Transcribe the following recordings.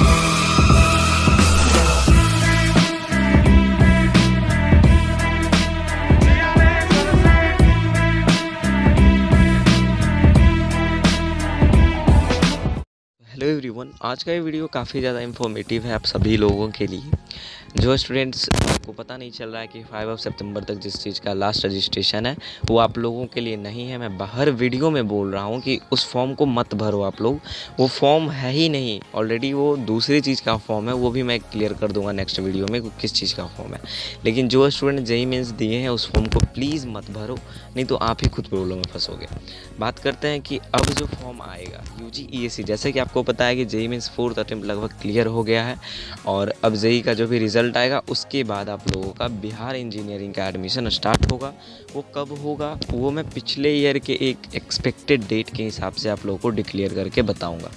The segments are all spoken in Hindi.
हेलो एवरीवन, आज का ये वीडियो काफ़ी ज़्यादा इन्फॉर्मेटिव है आप सभी लोगों के लिए। जो स्टूडेंट्स को पता नहीं चल रहा है कि 5 सितंबर तक जिस चीज़ का लास्ट रजिस्ट्रेशन है वो आप लोगों के लिए नहीं है। मैं हर वीडियो में बोल रहा हूँ कि उस फॉर्म को मत भरो आप लोग, वो फॉर्म है ही नहीं, ऑलरेडी वो दूसरी चीज़ का फॉर्म है। वो भी मैं क्लियर कर दूंगा नेक्स्ट वीडियो में किस चीज़ का फॉर्म है। लेकिन जो स्टूडेंट जेईई मेंस दिए हैं उस फॉर्म को प्लीज़ मत भरो, नहीं तो आप ही खुद प्रॉब्लम में फंसोगे। बात करते हैं कि अब जो फॉर्म आएगा यूजीईएसी, जैसे कि आपको पता है कि जेईई मेंस 4th अटेम्प्ट लगभग क्लियर हो गया है और अब जेईई का जो भी रिजल्ट आएगा उसके बाद आप लोगों का बिहार इंजीनियरिंग का एडमिशन स्टार्ट होगा। वो कब होगा वो मैं पिछले ईयर के एक एक्सपेक्टेड डेट के हिसाब से आप लोगों को डिक्लेयर करके बताऊंगा।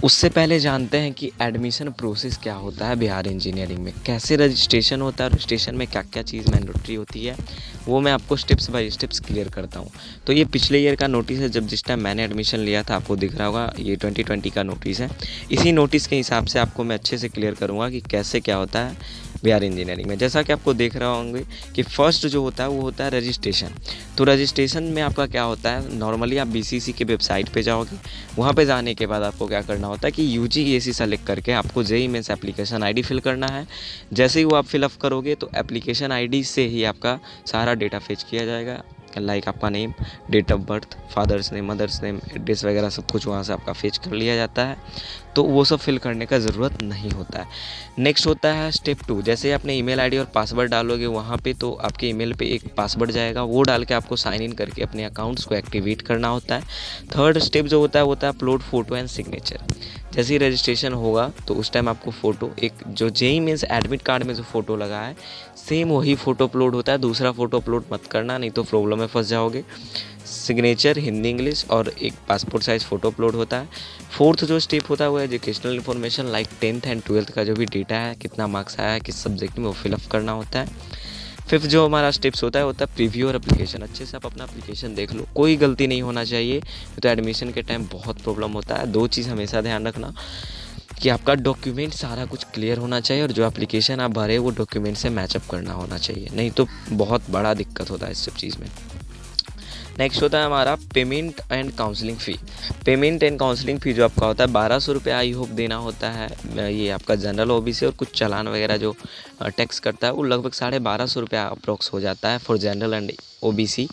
उससे पहले जानते हैं कि एडमिशन प्रोसेस क्या होता है बिहार इंजीनियरिंग में, कैसे रजिस्ट्रेशन होता है, रजिस्ट्रेशन में क्या क्या चीज़ मैंडेटरी होती है, वो मैं आपको स्टेप्स बाय स्टेप्स क्लियर करता हूँ। तो ये पिछले ईयर का नोटिस है, जब जिस टाइम मैंने एडमिशन लिया था आपको दिख रहा होगा, ये 2020 का नोटिस है। इसी नोटिस के हिसाब से आपको मैं अच्छे से क्लियर करूँगा कि कैसे क्या होता है बिहार इंजीनियरिंग में। जैसा कि आपको देख रहे होंगे कि फर्स्ट जो होता है वो होता है रजिस्ट्रेशन। तो रजिस्ट्रेशन में आपका क्या होता है, नॉर्मली आप बीसीसी के वेबसाइट पे जाओगे, वहाँ पे जाने के बाद आपको क्या करना होता है कि यूजीईएसी सेलेक्ट करके आपको JEE Mains application ID fill करना है। जैसे ही वो आप फिलअप करोगे तो एप्लीकेशन आईडी से ही आपका सारा डेटा फेच किया जाएगा, लाइक आपका name, date of birth, father's name, mother's name, address वगैरह सब कुछ वहाँ से आपका फेच कर लिया जाता है। तो वो सब फिल करने का ज़रूरत नहीं होता है। नेक्स्ट होता है स्टेप 2। जैसे ही अपने ईमेल आईडी और पासवर्ड डालोगे वहाँ पे, तो आपके ईमेल पे एक पासवर्ड जाएगा, वो डाल के आपको साइन इन करके अपने अकाउंट्स को एक्टिवेट करना होता है। थर्ड स्टेप जो होता है वो होता है अपलोड फोटो एंड सिग्नेचर। जैसे ही रजिस्ट्रेशन होगा तो उस टाइम आपको फ़ोटो, एक जो जेईई मेंस एडमिट कार्ड में जो फ़ोटो लगा है सेम वही फ़ोटो अपलोड होता है, दूसरा फ़ोटो अपलोड मत करना, नहीं तो प्रॉब्लम में फंस जाओगे। सिग्नेचर हिंदी इंग्लिश और एक पासपोर्ट साइज़ फ़ोटो अपलोड होता है। फोर्थ जो स्टेप होता है वो educational information, like 10th and 12th का जो भी डेटा है, कितना मार्क्स आया है किस सब्जेक्ट में, वो फिलअप करना होता है। फिफ्थ जो हमारा स्टेप्स होता है प्रीव्यू और एप्लीकेशन। अच्छे से आप अपना एप्लीकेशन देख लो, कोई गलती नहीं होना चाहिए, तो एडमिशन के टाइम बहुत प्रॉब्लम होता है। दो चीज़ हमेशा ध्यान रखना कि आपका डॉक्यूमेंट सारा कुछ क्लियर होना चाहिए और जो एप्लीकेशन आप भरे वो डॉक्यूमेंट से मैचअप करना होना चाहिए, नहीं तो बहुत बड़ा दिक्कत होता है इस सब चीज़ में। नेक्स्ट होता है हमारा payment and counselling fee. Payment and counselling फ़ी जो आपका होता है 1200 रुपये आई होप देना होता है। ये आपका जनरल ओबीसी और कुछ चालान वगैरह जो टैक्स करता है वो लगभग 1250 रुपये अप्रोक्स हो जाता है फॉर जनरल एंड ओबीसी।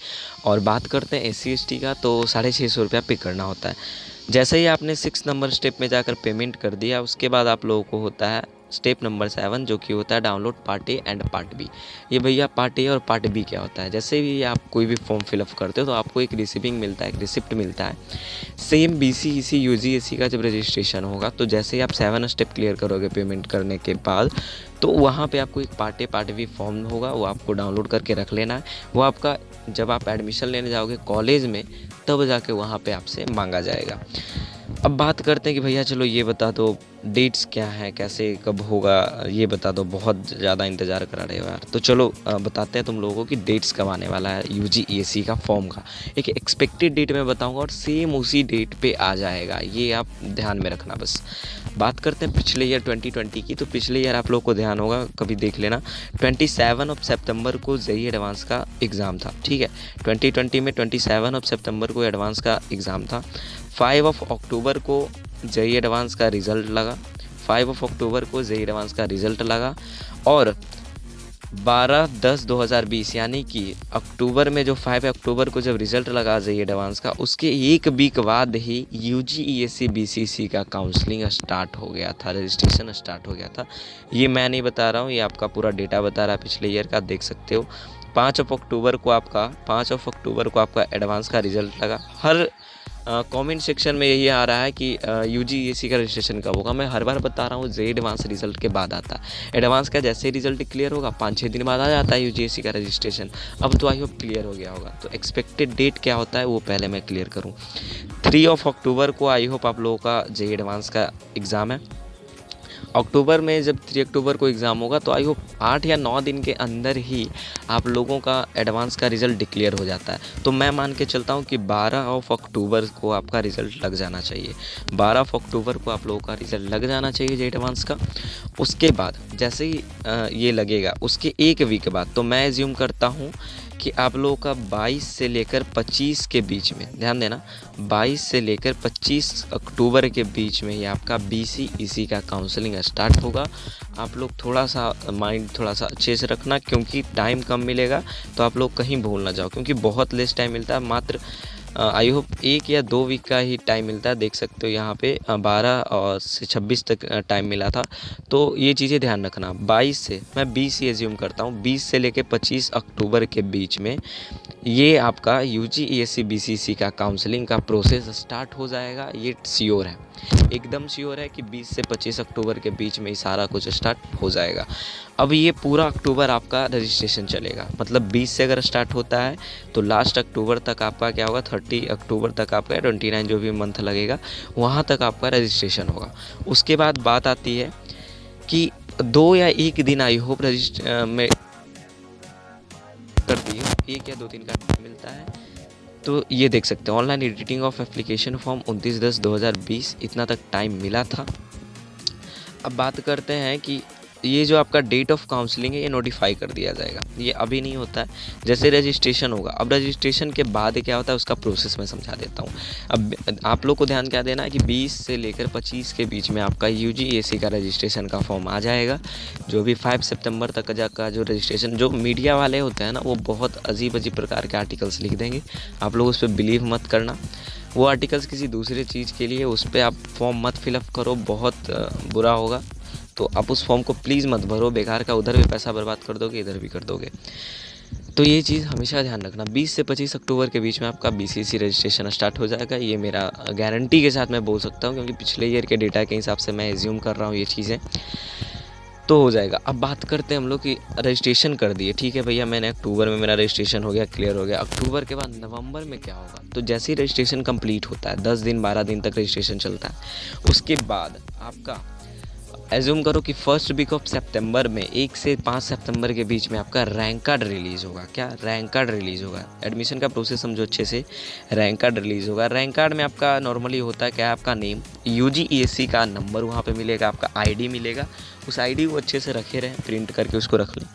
और बात करते हैं एससी एसटी का तो 650 रुपया पे करना होता है। जैसे ही आपने 6 नंबर स्टेप में जाकर पेमेंट कर दिया उसके बाद आप लोगों को होता है स्टेप नंबर 7 जो कि होता है download part A and part B. ये भैया पार्ट ए और पार्ट बी क्या होता है, जैसे भी आप कोई भी फॉर्म फिलअप करते हो तो आपको एक रिसीविंग मिलता है, एक रिसिप्ट मिलता है। सेम बीसीईसी यूजीईएसी का जब रजिस्ट्रेशन होगा तो जैसे ही आप 7 स्टेप क्लियर करोगे पेमेंट करने के बाद, तो वहाँ पे आपको एक part A part B form होगा, वो आपको डाउनलोड करके रख लेना है। वो आपका जब आप एडमिशन लेने जाओगे कॉलेज में तब जाके वहाँ पे आपसे मांगा जाएगा। अब बात करते हैं कि भैया चलो ये बता दो डेट्स क्या हैं, कैसे कब होगा ये बता दो, बहुत ज़्यादा इंतज़ार करा रहे हो यार। तो चलो बताते हैं तुम लोगों को कि डेट्स कब आने वाला है यूजीईएसी का फॉर्म का। एक एक्सपेक्टेड डेट मैं बताऊंगा और सेम उसी डेट पे आ जाएगा, ये आप ध्यान में रखना बस। बात करते हैं पिछले ईयर 2020 की, तो पिछले ईयर आप लोग को ध्यान होगा, कभी देख लेना, 27 सितंबर को जेईई एडवांस का एग्ज़ाम था, ठीक है। 2020 में 27 सितंबर को एडवांस का एग्ज़ाम था। 5 अक्टूबर को जेईई एडवांस का रिज़ल्ट लगा, 5 अक्टूबर को जेईई एडवांस का रिज़ल्ट लगा और 12/10/2020 यानी कि अक्टूबर में जो 5 अक्टूबर को जब रिज़ल्ट लगा जेईई एडवांस का, उसके एक वीक बाद ही यूजीईएसी बीसीसी का काउंसलिंग स्टार्ट हो गया था, रजिस्ट्रेशन स्टार्ट हो गया था। ये मैं नहीं बता रहा हूँ, ये आपका पूरा डेटा बता रहा है पिछले ईयर का, देख सकते हो। 5 अक्टूबर को आपका एडवांस का रिज़ल्ट लगा। हर कमेंट सेक्शन में यही आ रहा है कि यूजीईएसी का रजिस्ट्रेशन कब होगा। मैं हर बार बता रहा हूँ जेईई एडवांस रिजल्ट के बाद आता है। एडवांस का जैसे ही रिजल्ट क्लियर होगा 5-6 दिन बाद आ जाता है यूजीईएसी का रजिस्ट्रेशन। अब तो आई होप क्लियर हो गया होगा। तो एक्सपेक्टेड डेट क्या होता है वो पहले मैं क्लियर करूँ। 3 अक्टूबर को आई होप आप लोगों का जेईई एडवांस का एग्ज़ाम है। अक्टूबर में जब 3 अक्टूबर को एग्ज़ाम होगा तो आई होप 8 या 9 दिन के अंदर ही आप लोगों का एडवांस का रिज़ल्ट डिक्लेयर हो जाता है। तो मैं मान के चलता हूँ कि 12 अक्टूबर को आपका रिज़ल्ट लग जाना चाहिए। 12 अक्टूबर को आप लोगों का रिज़ल्ट लग जाना चाहिए जे एडवांस का। उसके बाद जैसे ही ये लगेगा उसके 1 वीक बाद तो मैं एज्यूम करता हूँ कि आप लोगों का 22 से लेकर 25 के बीच में, ध्यान देना, 22 से लेकर 25 अक्टूबर के बीच में ही आपका BC/EC का काउंसलिंग स्टार्ट होगा। आप लोग थोड़ा सा माइंड थोड़ा सा अच्छे से रखना, क्योंकि टाइम कम मिलेगा तो आप लोग कहीं भूल ना जाओ, क्योंकि बहुत लेस टाइम मिलता है। मात्र आई होप 1 या 2 वीक का ही टाइम मिलता है। देख सकते हो यहाँ पे 12 और से 26 तक टाइम मिला था। तो ये चीज़ें ध्यान रखना। 22 से, मैं 20 ही एज्यूम करता हूँ, 20 से लेकर 25 अक्टूबर के बीच में ये आपका UG/ESC BCC का काउंसलिंग का प्रोसेस स्टार्ट हो जाएगा। ये श्योर है, एकदम श्योर है कि 20 से 25 अक्टूबर के बीच में ही सारा कुछ स्टार्ट हो जाएगा। अब ये पूरा अक्टूबर आपका रजिस्ट्रेशन चलेगा, मतलब 20 से अगर स्टार्ट होता है तो लास्ट अक्टूबर तक आपका क्या होगा, 30 अक्टूबर तक आपका 29 जो भी मंथ लगेगा वहाँ तक आपका रजिस्ट्रेशन होगा। उसके बाद बात आती है कि 2 या 1 दिन आई होप में कर दिए, 1 या 2 दिन का टाइम मिलता है। तो ये देख सकते हैं online editing of application form 29/10/2020 इतना तक टाइम मिला था। अब बात करते हैं कि ये जो आपका डेट ऑफ काउंसलिंग है ये नोटिफाई कर दिया जाएगा। ये अभी नहीं होता है, जैसे रजिस्ट्रेशन होगा। अब रजिस्ट्रेशन के बाद क्या होता है उसका प्रोसेस मैं समझा देता हूँ। अब आप लोग को ध्यान क्या देना है कि 20 से लेकर 25 के बीच में आपका UG/ESC का रजिस्ट्रेशन का फॉर्म आ जाएगा। जो भी 5 सितंबर तक का जो रजिस्ट्रेशन, जो मीडिया वाले होते हैं ना वो बहुत अजीब अजीब प्रकार के आर्टिकल्स लिख देंगे, आप लोग उस पर बिलीव मत करना। वो आर्टिकल्स किसी दूसरे चीज़ के लिए, उस पर आप फॉर्म मत फिलअप करो, बहुत बुरा होगा। तो आप उस फॉर्म को प्लीज़ मत भरो, बेकार का उधर भी पैसा बर्बाद कर दोगे, इधर भी कर दोगे। तो ये चीज़ हमेशा ध्यान रखना। 20 से 25 अक्टूबर के बीच में आपका BCC रजिस्ट्रेशन स्टार्ट हो जाएगा। ये मेरा गारंटी के साथ मैं बोल सकता हूँ, क्योंकि पिछले ईयर के डेटा के हिसाब से मैं एज्यूम कर रहा हूँ ये चीज़ें, तो हो जाएगा। अब बात करते हैं हम लोग कि रजिस्ट्रेशन कर दिए, ठीक है भैया, मैंने अक्टूबर में मेरा रजिस्ट्रेशन हो गया, क्लियर हो गया। अक्टूबर के बाद नवंबर में क्या होगा, तो जैसे ही रजिस्ट्रेशन कंप्लीट होता है, 10 दिन 12 दिन तक रजिस्ट्रेशन चलता है। उसके बाद आपका एज्यूम करो कि फर्स्ट वीक ऑफ सितंबर में 1 से 5 सितंबर के बीच में आपका रैंक कार्ड रिलीज़ होगा। क्या रैंक कार्ड रिलीज़ होगा? एडमिशन का प्रोसेस समझो अच्छे से। रैंक कार्ड रिलीज़ होगा। रैंक कार्ड में आपका नॉर्मली होता है क्या, आपका नेम, UG/ESC का नंबर वहाँ पे मिलेगा, आपका ID मिलेगा। उस ID को अच्छे से रखे रहें, प्रिंट करके उसको रख लें।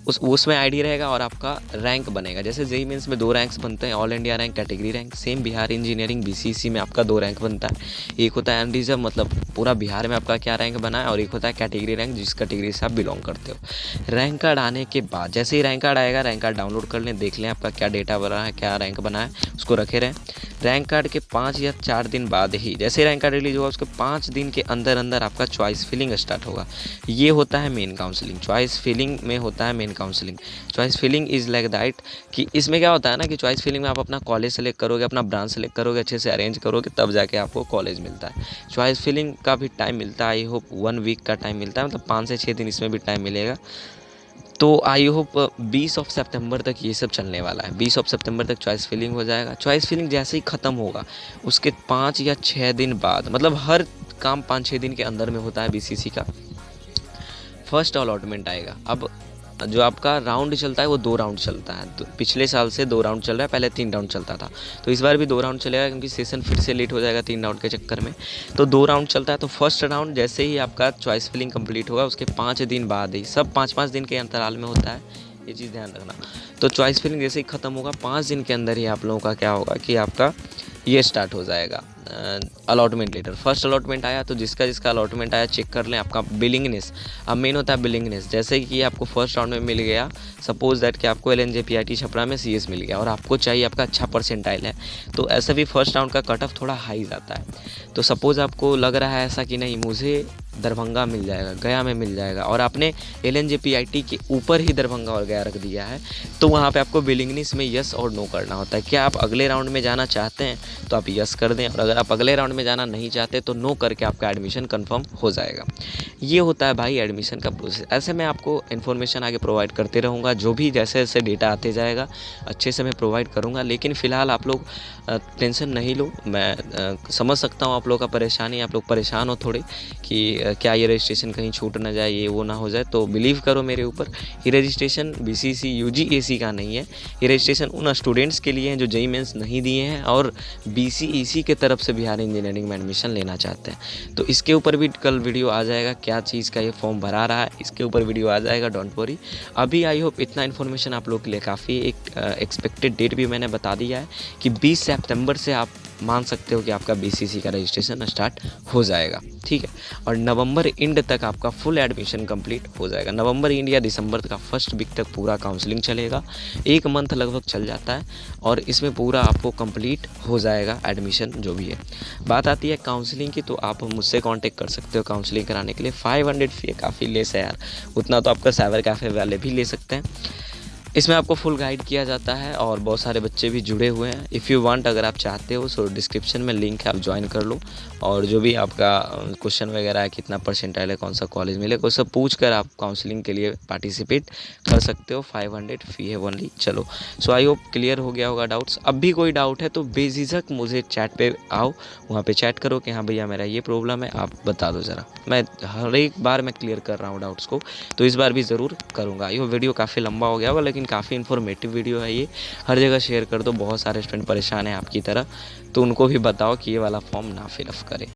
उसमें ID रहेगा और आपका रैंक बनेगा। जैसे JEE मेंस में 2 रैंक्स बनते हैं, all India rank, category rank. Same Bihar engineering BCC में आपका 2 रैंक बनता है। एक होता है अनरिजर्व, मतलब पूरा बिहार में आपका क्या रैंक बना है, और एक होता है कैटेगरी रैंक, जिस कैटेगरी से आप बिलोंग करते हो। रैंक कार्ड आने के बाद जैसे ही रैंक कार्ड आएगा, रैंक कार्ड डाउनलोड कर लें, देख लें आपका क्या डेटा बना है, क्या रैंक बना है, उसको रखे रहें। रैंक कार्ड के 5 या 4 दिन बाद ही, जैसे रैंक कार्ड रिलीज होगा उसके 5 दिन के अंदर अंदर आपका चॉइस फिलिंग स्टार्ट होगा। ये होता है मेन काउंसलिंग। चॉइस फिलिंग में होता है main counselling. Choice filling is like that कि इसमें क्या होता है ना कि चॉइस फिलिंग में आप अपना कॉलेज सेलेक्ट करोगे, अपना ब्रांच सेलेक्ट करोगे, अच्छे से अरेंज करोगे, तब जाके आपको कॉलेज मिलता है। चॉइस फिलिंग का भी टाइम मिलता है, आई होप 1 वीक का टाइम मिलता है, मतलब 5 से 6 दिन इसमें भी टाइम मिलेगा। तो आई होप 20 सितंबर तक ये सब चलने वाला है। 20 सितंबर तक चॉइस फिलिंग हो जाएगा। चॉइस फिलिंग जैसे ही ख़त्म होगा उसके 5 या 6 दिन बाद, मतलब हर काम 5-6 दिन के अंदर में होता है BCC का, फर्स्ट अलॉटमेंट आएगा। अब जो आपका राउंड चलता है वो 2 राउंड चलता है। तो पिछले साल से 2 राउंड चल रहा है, पहले 3 राउंड चलता था, तो इस बार भी 2 राउंड चलेगा, क्योंकि सेशन फिर से लेट हो जाएगा 3 राउंड के चक्कर में। तो 2 राउंड चलता है। तो फर्स्ट राउंड जैसे ही आपका चॉइस फिलिंग कंप्लीट होगा उसके 5 दिन बाद ही, सब 5-5 दिन के अंतराल में होता है, ये चीज़ ध्यान रखना। तो चॉइस फिलिंग जैसे ही ख़त्म होगा 5 दिन के अंदर ही आप लोगों का क्या होगा कि आपका ये स्टार्ट हो जाएगा अलॉटमेंट लेटर। फर्स्ट अलॉटमेंट आया तो जिसका जिसका अलॉटमेंट आया चेक कर लें। आपका बिलिंगनेस, अब मेन होता है बिलिंगनेस। जैसे कि आपको फर्स्ट राउंड में मिल गया, सपोज दैट कि आपको LNJ-PIT छपरा में CS मिल गया और आपको चाहिए आपका अच्छा परसेंटाइल है, तो ऐसा भी फर्स्ट राउंड का कट ऑफ थोड़ा हाई जाता है। तो सपोज़ आपको लग रहा है ऐसा कि नहीं मुझे दरभंगा मिल जाएगा, गया में मिल जाएगा, और आपने LNJ-PIT के ऊपर ही दरभंगा और गया रख दिया है, तो वहाँ पे आपको बिलिंगनेस में यस और नो करना होता है। क्या आप अगले राउंड में जाना चाहते हैं तो आप यस कर दें, और अगर आप अगले राउंड में जाना नहीं चाहते तो नो करके आपका एडमिशन कंफर्म हो जाएगा। ये होता है भाई एडमिशन का प्रोसेस। ऐसे मैं आपको इन्फॉर्मेशन आगे प्रोवाइड करते रहूँगा, जो भी जैसे जैसे डेटा आते जाएगा अच्छे से मैं प्रोवाइड करूँगा। लेकिन फ़िलहाल आप लोग टेंशन नहीं लो, मैं समझ सकता हूँ आप लोग का परेशानी, आप लोग परेशान हो थोड़े कि क्या ये रजिस्ट्रेशन कहीं छूट ना जाए, ये वो ना हो जाए। तो बिलीव करो मेरे ऊपर, ये रजिस्ट्रेशन BCEC UGAC का नहीं है। ये रजिस्ट्रेशन उन स्टूडेंट्स के लिए हैं जो JEE मेंस नहीं दिए हैं और BCEC के तरफ से बिहार इंजीनियरिंग में एडमिशन लेना चाहते हैं। तो इसके ऊपर भी कल वीडियो आ जाएगा, क्या चीज़ का ये फॉर्म भरा रहा है, इसके ऊपर वीडियो आ जाएगा, डोंट वरी। अभी आई होप इतना इन्फॉर्मेशन आप लोग के लिए काफ़ी। एक एक्सपेक्टेड डेट भी मैंने बता दिया है कि 20 सितंबर से आप मान सकते हो कि आपका BCEC का रजिस्ट्रेशन स्टार्ट हो जाएगा, ठीक है। और नवंबर एंड तक आपका फुल एडमिशन कंप्लीट हो जाएगा। नवंबर एंड या दिसंबर का फर्स्ट वीक तक पूरा काउंसलिंग चलेगा, 1 मंथ लगभग चल जाता है और इसमें पूरा आपको कंप्लीट हो जाएगा एडमिशन जो भी है। बात आती है काउंसलिंग की, तो आप मुझसे कांटेक्ट कर सकते हो काउंसलिंग कराने के लिए। 500 फ़ी काफ़ी लेस है यार, उतना तो आपका साइबर कैफ़े वाले भी ले सकते हैं। इसमें आपको फुल गाइड किया जाता है और बहुत सारे बच्चे भी जुड़े हुए हैं। इफ़ यू वांट, अगर आप चाहते हो सो डिस्क्रिप्शन में लिंक है, आप ज्वाइन कर लो। और जो भी आपका क्वेश्चन वगैरह है, कितना परसेंटाइल है, कौन सा कॉलेज मिलेगा, वो सब पूछ कर आप काउंसलिंग के लिए पार्टिसिपेट कर सकते हो। 500 फ़ी है ओनली। चलो, सो आई होप क्लियर हो गया होगा डाउट्स। अब भी कोई डाउट है तो बेझिझक मुझे चैट पे आओ, वहाँ पे चैट करो कि हाँ भैया मेरा ये प्रॉब्लम है, आप बता दो ज़रा। मैं हर एक बार मैं क्लियर कर रहा हूँ डाउट्स को, तो इस बार भी ज़रूर करूँगा। ये वीडियो काफ़ी लंबा हो गया होगा लेकिन काफ़ी इन्फॉर्मेटिव वीडियो है ये। हर जगह शेयर कर दो, बहुत सारे स्टूडेंट परेशान हैं आपकी तरह, तो उनको भी बताओ कि ये वाला फॉर्म ना फिलअप करें।